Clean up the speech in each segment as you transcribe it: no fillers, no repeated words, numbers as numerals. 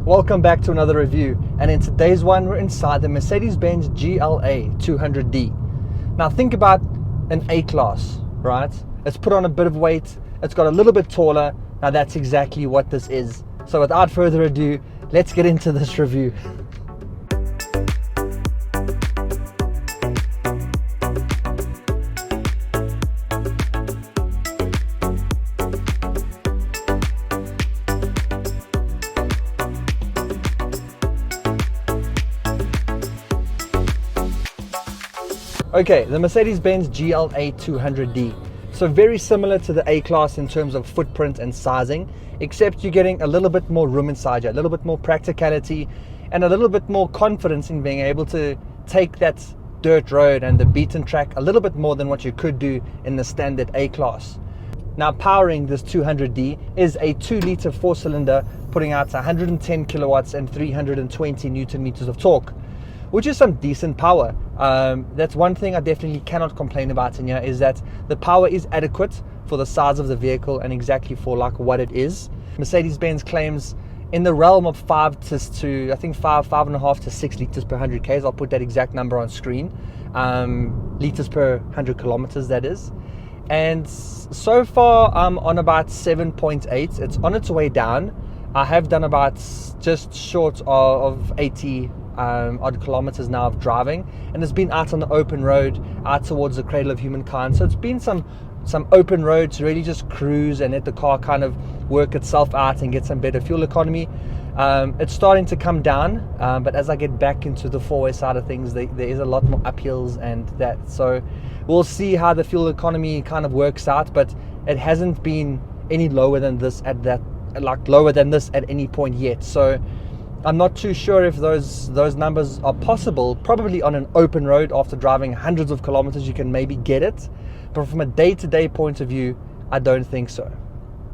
Welcome back to another review, and in today's one we're inside the Mercedes-Benz GLA 200d. Now think about an A-Class, right? It's put on a bit of weight, it's got a little bit taller. Now that's exactly what this is. So without further ado, let's get into this review. Okay, the Mercedes-Benz GLA 200d. So very similar to the A-Class in terms of footprint and sizing, except you're getting a little bit more room inside you, a little bit more practicality, and a little bit more confidence in being able to take that dirt road and the beaten track a little bit more than what you could do in the standard A-Class. Now powering this 200d is a 2-litre 4-cylinder putting out 110 kilowatts and 320 Newton meters of torque, which is some decent power. That's one thing I definitely cannot complain about in here, is that the power is adequate for the size of the vehicle and exactly for like what it is. Mercedes-Benz claims in the realm of 5 to I think 5.5 to 6 liters per 100 k's. I'll put that exact number on screen. Liters per 100 kilometers, that is. And so far I'm on about 7.8. It's on its way down. I have done about just short of 80 odd kilometers now of driving, and it's been out on the open road out towards the cradle of humankind. So it's been some open road to really just cruise and let the car kind of work itself out and get some better fuel economy. It's starting to come down, but as I get back into the four-way side of things, there is a lot more uphills and that, so we'll see how the fuel economy kind of works out. But it hasn't been any lower than this at any point yet, so I'm not too sure if those numbers are possible. Probably on an open road after driving hundreds of kilometers you can maybe get it, but from a day-to-day point of view I don't think so.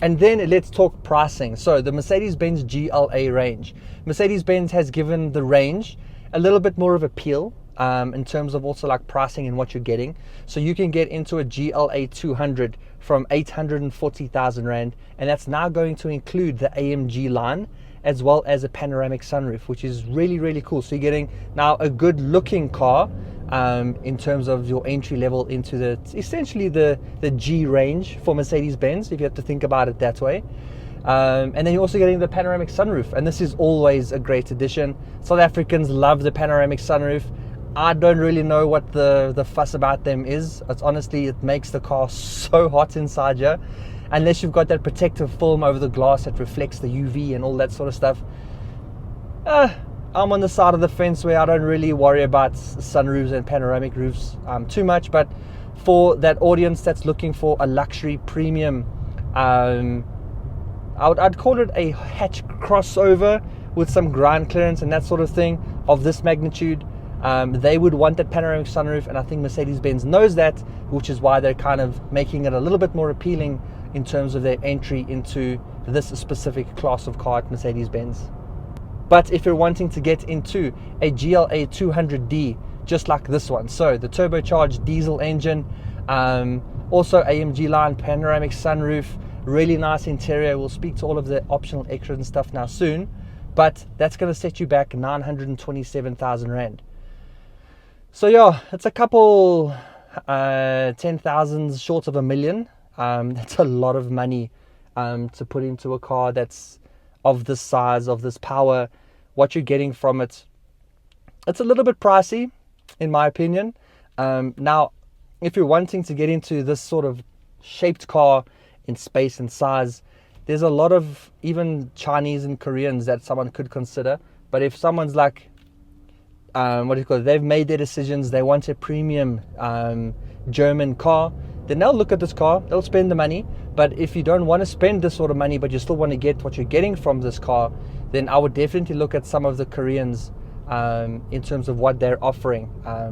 And then let's talk pricing. So the Mercedes-Benz GLA range, Mercedes-Benz has given the range a little bit more of appeal in terms of also like pricing and what you're getting. So you can get into a GLA 200 from 840,000 Rand, and that's now going to include the AMG line as well as a panoramic sunroof, which is really, really cool. So you're getting now a good looking car in terms of your entry level into essentially the G range for Mercedes-Benz, if you have to think about it that way. And then you're also getting the panoramic sunroof, and this is always a great addition. South Africans love the panoramic sunroof. I don't really know what the fuss about them is. It's honestly, it makes the car so hot inside here. Unless you've got that protective film over the glass that reflects the UV and all that sort of stuff. I'm on the side of the fence where I don't really worry about sunroofs and panoramic roofs too much, but for that audience that's looking for a luxury premium, I'd call it a hatch crossover with some ground clearance and that sort of thing of this magnitude. They would want that panoramic sunroof, and I think Mercedes-Benz knows that, which is why they're kind of making it a little bit more appealing in terms of their entry into this specific class of car at Mercedes-Benz. But if you're wanting to get into a GLA 200d just like this one, so the turbocharged diesel engine, also AMG line, panoramic sunroof, really nice interior. We'll speak to all of the optional extras and stuff now soon, but that's going to set you back 927,000 Rand. So yeah, it's a couple 10,000 short of $1 million. That's a lot of money to put into a car that's of this size, of this power. What you're getting from it, it's a little bit pricey in my opinion. Now if you're wanting to get into this sort of shaped car in space and size, there's a lot of even Chinese and Koreans that someone could consider. But if someone's like they've made their decisions, they want a premium German car, then they'll look at this car, they'll spend the money. But if you don't want to spend this sort of money, but you still want to get what you're getting from this car, then I would definitely look at some of the Koreans in terms of what they're offering,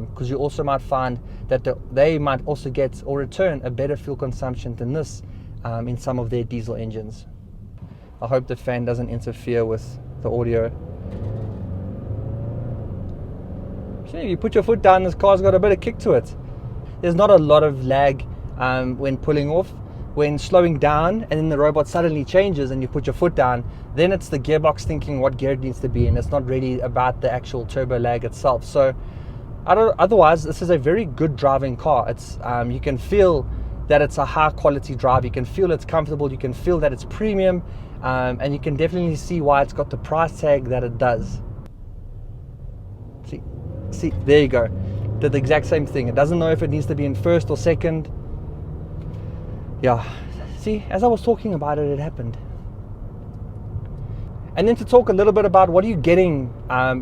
because you also might find that they might also get or return a better fuel consumption than this in some of their diesel engines. I hope the fan doesn't interfere with the audio. See, if you put your foot down, this car's got a bit of kick to it. There's not a lot of lag when pulling off, when slowing down and then the robot suddenly changes and you put your foot down, then it's the gearbox thinking what gear it needs to be in. It's not really about the actual turbo lag itself. So otherwise, this is a very good driving car. It's you can feel that it's a high quality drive. You can feel it's comfortable. You can feel that it's premium, and you can definitely see why it's got the price tag that it does. See, there you go. Did the exact same thing. It doesn't know if it needs to be in first or second. Yeah, see, as I was talking about it, it happened. And then to talk a little bit about what are you getting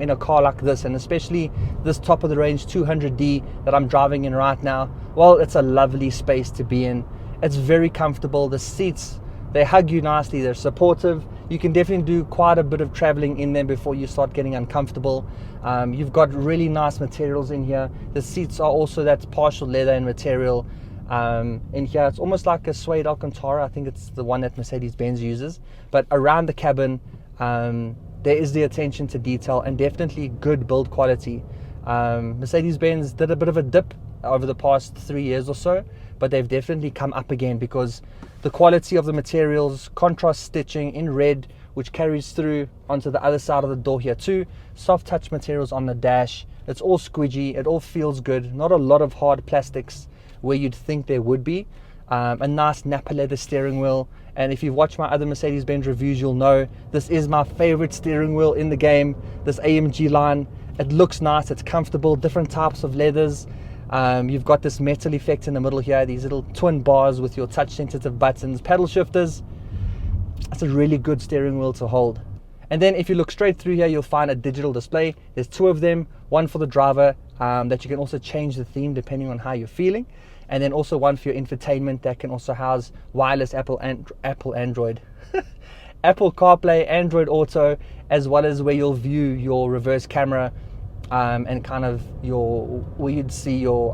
in a car like this, and especially this top of the range 200D that I'm driving in right now. Well, it's a lovely space to be in. It's very comfortable. The seats, they hug you nicely. They're supportive. You can definitely do quite a bit of traveling in them before you start getting uncomfortable. You've got really nice materials in here. The seats are also that partial leather and material. In here, it's almost like a suede Alcantara. I think it's the one that Mercedes-Benz uses. But around the cabin, there is the attention to detail and definitely good build quality. Mercedes-Benz did a bit of a dip over the past 3 years or so, but they've definitely come up again because the quality of the materials, contrast stitching in red, which carries through onto the other side of the door here too, soft touch materials on the dash. It's all squidgy, it all feels good, not a lot of hard plastics where you'd think there would be. A nice Napa leather steering wheel, and if you've watched my other Mercedes-Benz reviews, you'll know this is my favorite steering wheel in the game, this AMG line. It looks nice, it's comfortable, different types of leathers. You've got this metal effect in the middle here, these little twin bars with your touch sensitive buttons, paddle shifters. It's a really good steering wheel to hold. And then if you look straight through here, you'll find a digital display. There's two of them, one for the driver that you can also change the theme depending on how you're feeling, and then also one for your infotainment that can also house wireless Apple Android Apple CarPlay, Android Auto, as well as where you'll view your reverse camera and kind of where you'd see your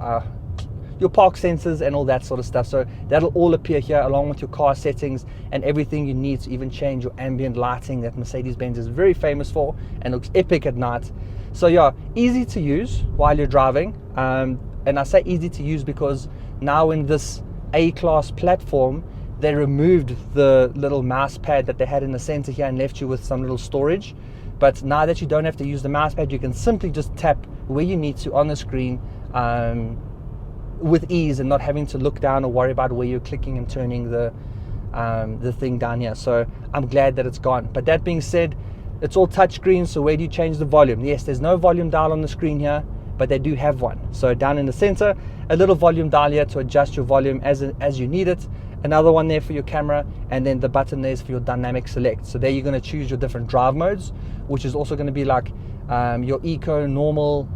park sensors and all that sort of stuff. So that'll all appear here along with your car settings and everything you need to even change your ambient lighting that Mercedes-Benz is very famous for and looks epic at night. So yeah, easy to use while you're driving. And I say easy to use because now in this A-class platform, they removed the little mouse pad that they had in the center here and left you with some little storage. But now that you don't have to use the mouse pad, you can simply just tap where you need to on the screen with ease and not having to look down or worry about where you're clicking and turning the thing down here. So I'm glad that it's gone. But that being said, it's all touchscreen, so where do you change the volume? Yes, there's no volume dial on the screen here, but they do have one. So down in the center, a little volume dial here to adjust your volume as you need it. Another one there for your camera, and then the button there is for your dynamic select. So there you're going to choose your different drive modes, which is also going to be like your eco, normal,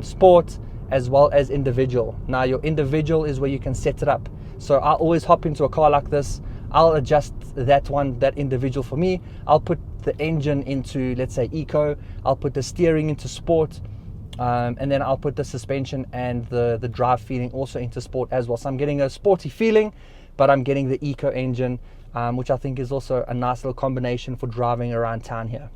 sport, as well as individual. Now your individual is where you can set it up. So I'll always hop into a car like this, I'll adjust that individual for me. I'll put the engine into, let's say, eco, I'll put the steering into sport, and then I'll put the suspension and the drive feeling also into sport as well. So I'm getting a sporty feeling, but I'm getting the eco engine, which I think is also a nice little combination for driving around town here.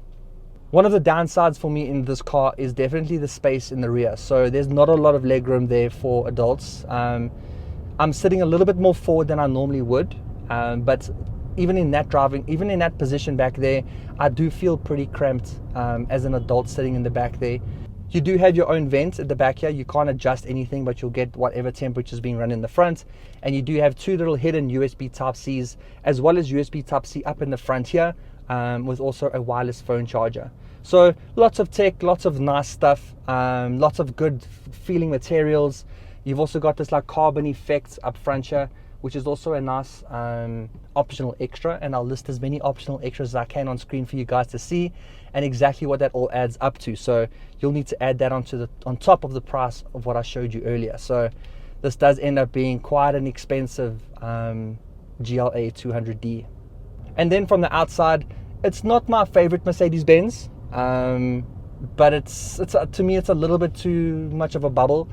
One of the downsides for me in this car is definitely the space in the rear. So there's not a lot of legroom there for adults. I'm sitting a little bit more forward than I normally would, but even in that position back there, I do feel pretty cramped as an adult sitting in the back there. You do have your own vent at the back here. You can't adjust anything, but you'll get whatever temperature is being run in the front. And you do have two little hidden USB Type-Cs, as well as USB Type-C up in the front here, with also a wireless phone charger. So lots of tech, lots of nice stuff, lots of good feeling materials. You've also got this like carbon effect up front here, which is also a nice optional extra, and I'll list as many optional extras as I can on screen for you guys to see and exactly what that all adds up to. So you'll need to add that on top of the price of what I showed you earlier. So this does end up being quite an expensive GLA 200D. And then from the outside, it's not my favorite Mercedes-Benz, but it's to me it's a little bit too much of a bubble.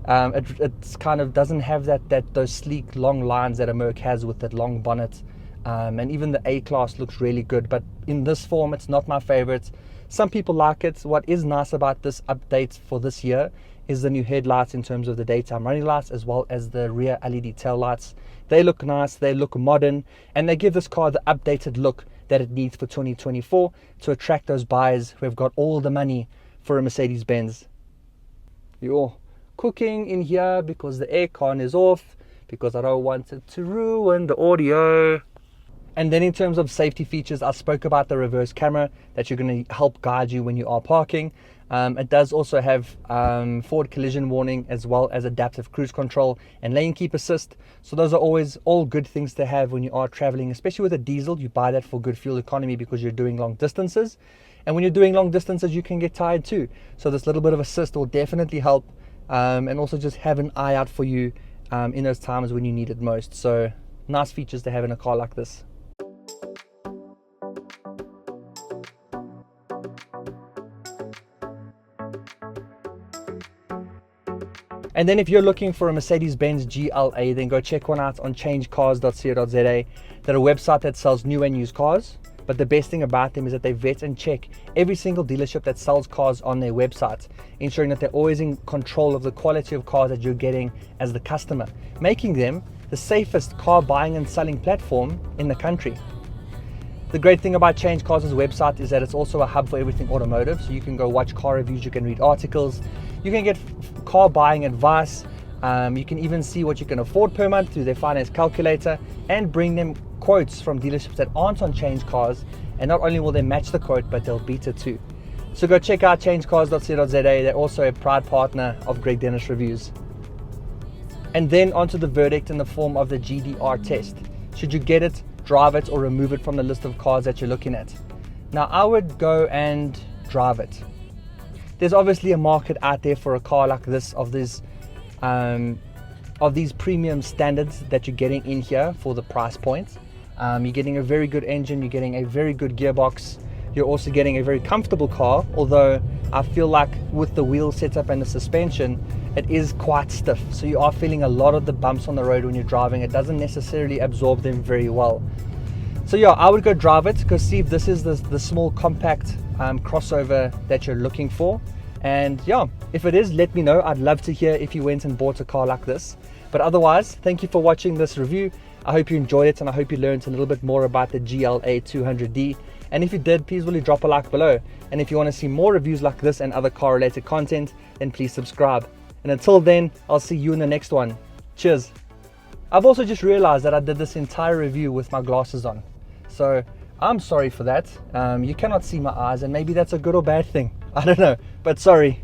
It's kind of doesn't have those sleek long lines that a Merc has with that long bonnet, and even the A-Class looks really good, but in this form it's not my favorite. Some people like it. What is nice about this update for this year is the new headlights in terms of the daytime running lights, as well as the rear LED tail lights. They look nice, they look modern, and they give this car the updated look that it needs for 2024 to attract those buyers who have got all the money for a Mercedes-Benz. You're cooking in here because the aircon is off, because I don't want it to ruin the audio. And then in terms of safety features, I spoke about the reverse camera that you're going to help guide you when you are parking. It does also have forward collision warning, as well as adaptive cruise control and lane keep assist. So those are always all good things to have when you are traveling, especially with a diesel. You buy that for good fuel economy because you're doing long distances. And when you're doing long distances, you can get tired too. So this little bit of assist will definitely help, and also just have an eye out for you in those times when you need it most. So nice features to have in a car like this. And then if you're looking for a Mercedes-Benz GLA, then go check one out on ChangeCars.co.za. They're a website that sells new and used cars. But the best thing about them is that they vet and check every single dealership that sells cars on their website, ensuring that they're always in control of the quality of cars that you're getting as the customer, making them the safest car buying and selling platform in the country. The great thing about ChangeCars' website is that it's also a hub for everything automotive. So you can go watch car reviews, you can read articles, you can get car buying advice, you can even see what you can afford per month through their finance calculator, and bring them quotes from dealerships that aren't on ChangeCars. And not only will they match the quote, but they'll beat it too. So go check out changecars.co.za. They're also a proud partner of Greg Dennis Reviews. And then onto the verdict in the form of the GDR test. Should you get it, drive it, or remove it from the list of cars that you're looking at? Now, I would go and drive it. There's obviously a market out there for a car like this, of these premium standards that you're getting in here for the price point. You're getting a very good engine, you're getting a very good gearbox, you're also getting a very comfortable car, although I feel like with the wheel setup and the suspension, it is quite stiff. So you are feeling a lot of the bumps on the road when you're driving. It doesn't necessarily absorb them very well. So yeah, I would go drive it, because see if this is the small compact crossover that you're looking for. And yeah, if it is, let me know. I'd love to hear if you went and bought a car like this. But otherwise, thank you for watching this review. I hope you enjoyed it, and I hope you learned a little bit more about the GLA 200d. And if you did, please really drop a like below. And if you want to see more reviews like this and other car related content, then please subscribe. And until then, I'll see you in the next one. Cheers. I've also just realized that I did this entire review with my glasses on. So I'm sorry for that. You cannot see my eyes, and maybe that's a good or bad thing. I don't know, but sorry.